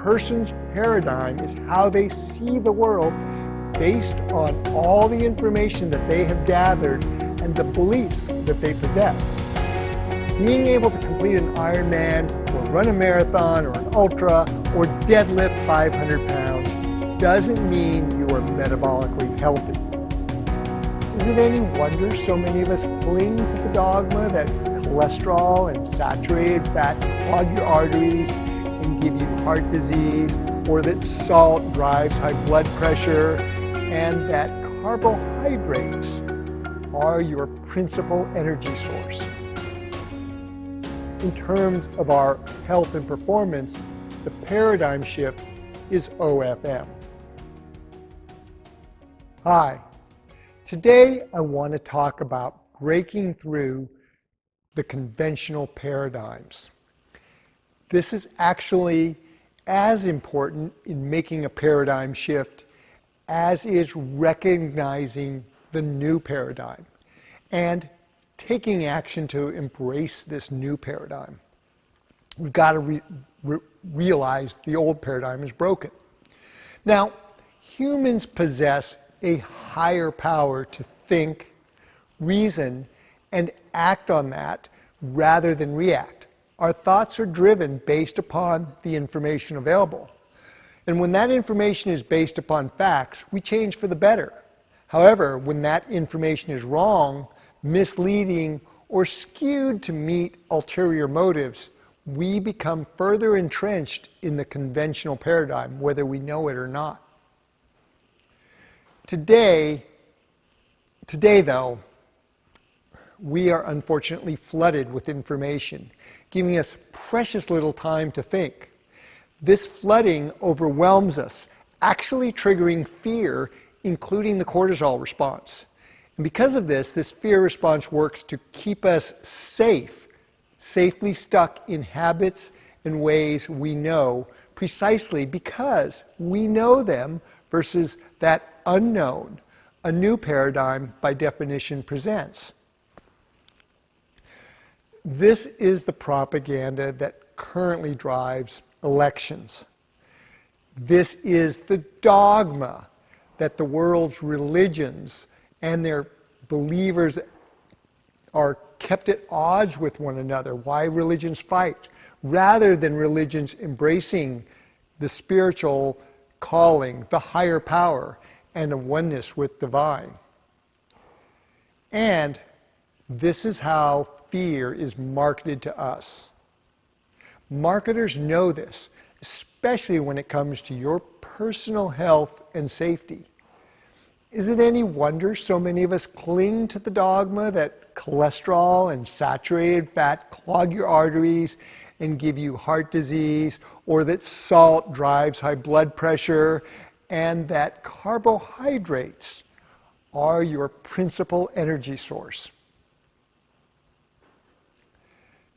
person's paradigm is how they see the world based on all the information that they have gathered and the beliefs that they possess. Being able to complete an Ironman or run a marathon or an ultra or deadlift 500 pounds doesn't mean you are metabolically healthy. Is it any wonder so many of us cling to the dogma that cholesterol and saturated fat clog your arteries and give you heart disease, or that salt drives high blood pressure, and that carbohydrates are your principal energy source? In terms of our health and performance, the paradigm shift is OFM. Hi, today I want to talk about breaking through the conventional paradigms. This is actually as important in making a paradigm shift as is recognizing the new paradigm and taking action to embrace this new paradigm. We've got to realize the old paradigm is broken. Now, humans possess a higher power to think, reason, and act on that rather than react. Our thoughts are driven based upon the information available. And when that information is based upon facts, we change for the better. However, when that information is wrong, misleading, or skewed to meet ulterior motives, we become further entrenched in the conventional paradigm, whether we know it or not. Today though, we are unfortunately flooded with information, giving us precious little time to think. This flooding overwhelms us, actually triggering fear, including the cortisol response. And because of this fear response works to keep us safely stuck in habits and ways we know, precisely because we know them versus that unknown a new paradigm by definition presents. This is the propaganda that currently drives elections. This is the dogma that the world's religions and their believers are kept at odds with one another. Why religions fight, rather than religions embracing the spiritual calling, the higher power, and a oneness with divine. And this is how fear is marketed to us. Marketers know this, especially when it comes to your personal health and safety. Is it any wonder so many of us cling to the dogma that cholesterol and saturated fat clog your arteries and give you heart disease, or that salt drives high blood pressure, and that carbohydrates are your principal energy source?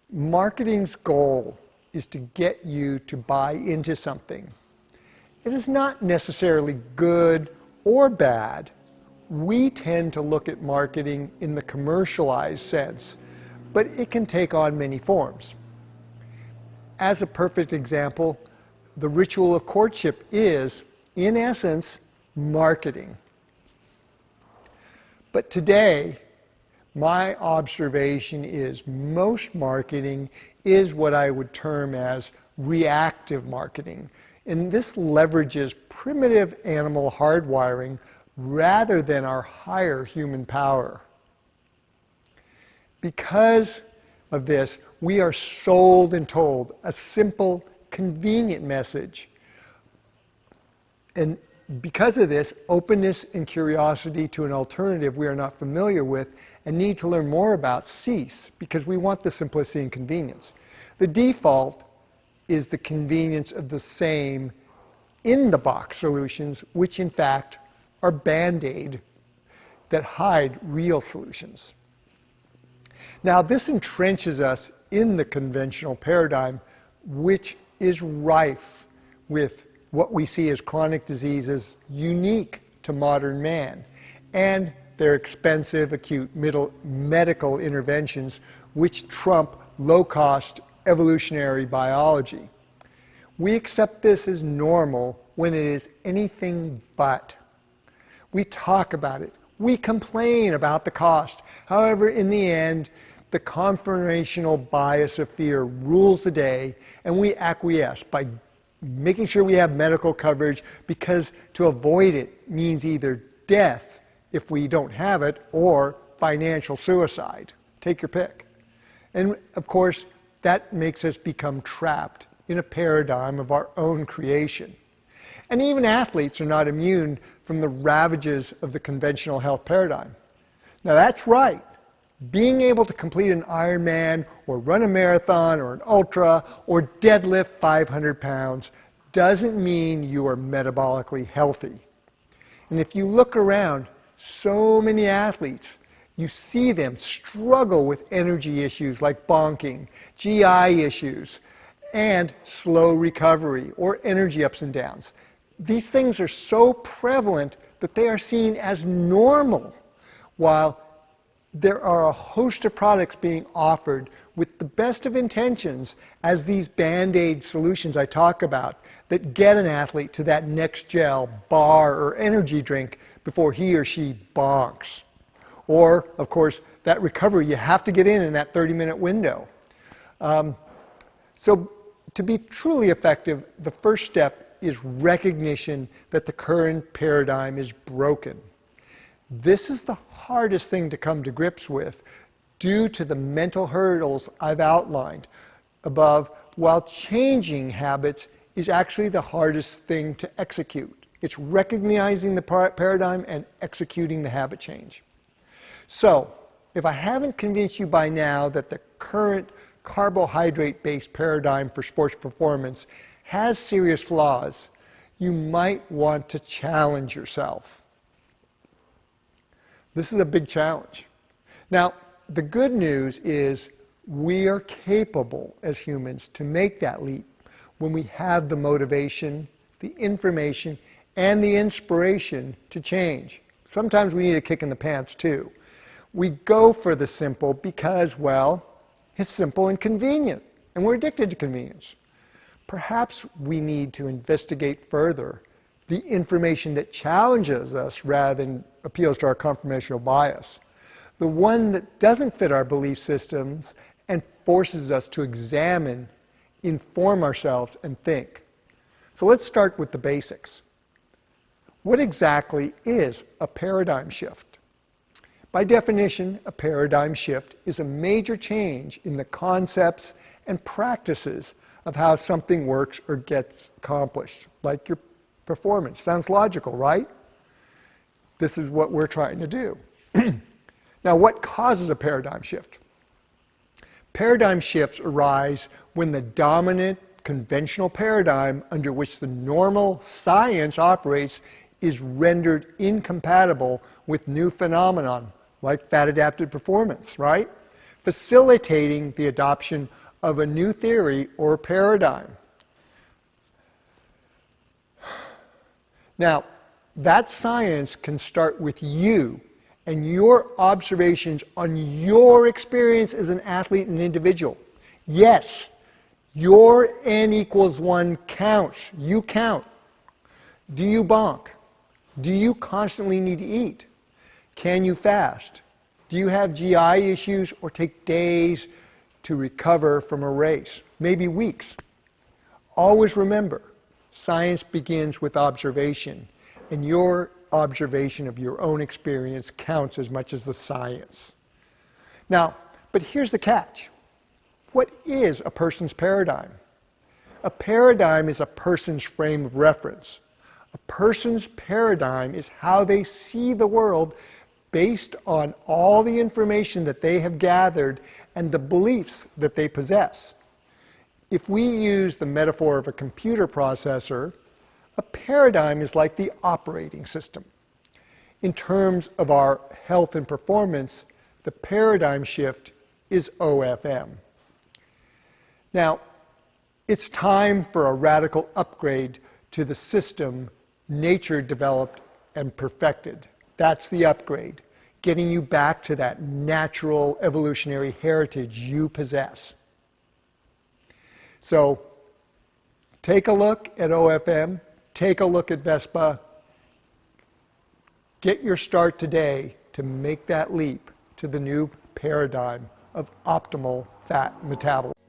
Marketing's goal is to get you to buy into something. It is not necessarily good or bad. We tend to look at marketing in the commercialized sense, but it can take on many forms. As a perfect example, the ritual of courtship is, in essence, marketing. But today, my observation is most marketing is what I would term as reactive marketing. And this leverages primitive animal hardwiring rather than our higher human power. Because of this, we are sold and told a simple, convenient message. And because of this, openness and curiosity to an alternative we are not familiar with and need to learn more about cease, because we want the simplicity and convenience. The default is the convenience of the same in-the-box solutions, which in fact are Band-Aid that hide real solutions. Now, this entrenches us in the conventional paradigm, which is rife with what we see as chronic diseases unique to modern man, and their expensive, acute medical interventions which trump low-cost evolutionary biology. We accept this as normal when it is anything but. We talk about it. We complain about the cost. However, in the end, the confirmational bias of fear rules the day, and we acquiesce by making sure we have medical coverage, because to avoid it means either death if we don't have it or financial suicide. Take your pick. And of course, that makes us become trapped in a paradigm of our own creation. And even athletes are not immune from the ravages of the conventional health paradigm. Now that's right. Being able to complete an Ironman or run a marathon or an ultra or deadlift 500 pounds doesn't mean you are metabolically healthy. And if you look around, so many athletes, you see them struggle with energy issues like bonking, GI issues, and slow recovery or energy ups and downs. These things are so prevalent that they are seen as normal, while there are a host of products being offered with the best of intentions as these Band-Aid solutions I talk about that get an athlete to that next gel, bar, or energy drink before he or she bonks. Or, of course, that recovery you have to get in that 30-minute window. So to be truly effective, the first step is recognition that the current paradigm is broken. This is the hardest thing to come to grips with due to the mental hurdles I've outlined above, while changing habits is actually the hardest thing to execute. It's recognizing the paradigm and executing the habit change. So, if I haven't convinced you by now that the current carbohydrate-based paradigm for sports performance has serious flaws, you might want to challenge yourself. This is a big challenge. Now, the good news is we are capable as humans to make that leap when we have the motivation, the information, and the inspiration to change. Sometimes we need a kick in the pants too. We go for the simple because, well, it's simple and convenient, and we're addicted to convenience. Perhaps we need to investigate further the information that challenges us rather than appeals to our confirmational bias, the one that doesn't fit our belief systems and forces us to examine, inform ourselves, and think. So let's start with the basics. What exactly is a paradigm shift? By definition, a paradigm shift is a major change in the concepts and practices of how something works or gets accomplished, like your performance. Sounds logical, right? This is what we're trying to do. Now, what causes a paradigm shift? Paradigm shifts arise when the dominant conventional paradigm under which the normal science operates is rendered incompatible with new phenomenon, like fat-adapted performance, right? Facilitating the adoption of a new theory or paradigm. Now, that science can start with you and your observations on your experience as an athlete and individual. Yes, your N equals 1 counts. You count. Do you bonk? Do you constantly need to eat? Can you fast? Do you have GI issues or take days to recover from a race? Maybe weeks. Always remember, science begins with observation, and your observation of your own experience counts as much as the science. Now, but here's the catch. What is a person's paradigm? A paradigm is a person's frame of reference. A person's paradigm is how they see the world based on all the information that they have gathered and the beliefs that they possess. If we use the metaphor of a computer processor, a paradigm is like the operating system. In terms of our health and performance, the paradigm shift is OFM. Now, it's time for a radical upgrade to the system nature developed and perfected. That's the upgrade, getting you back to that natural evolutionary heritage you possess. So, Take a look at OFM, take a look at Vespa. Get your start today to make that leap to the new paradigm of optimal fat metabolism.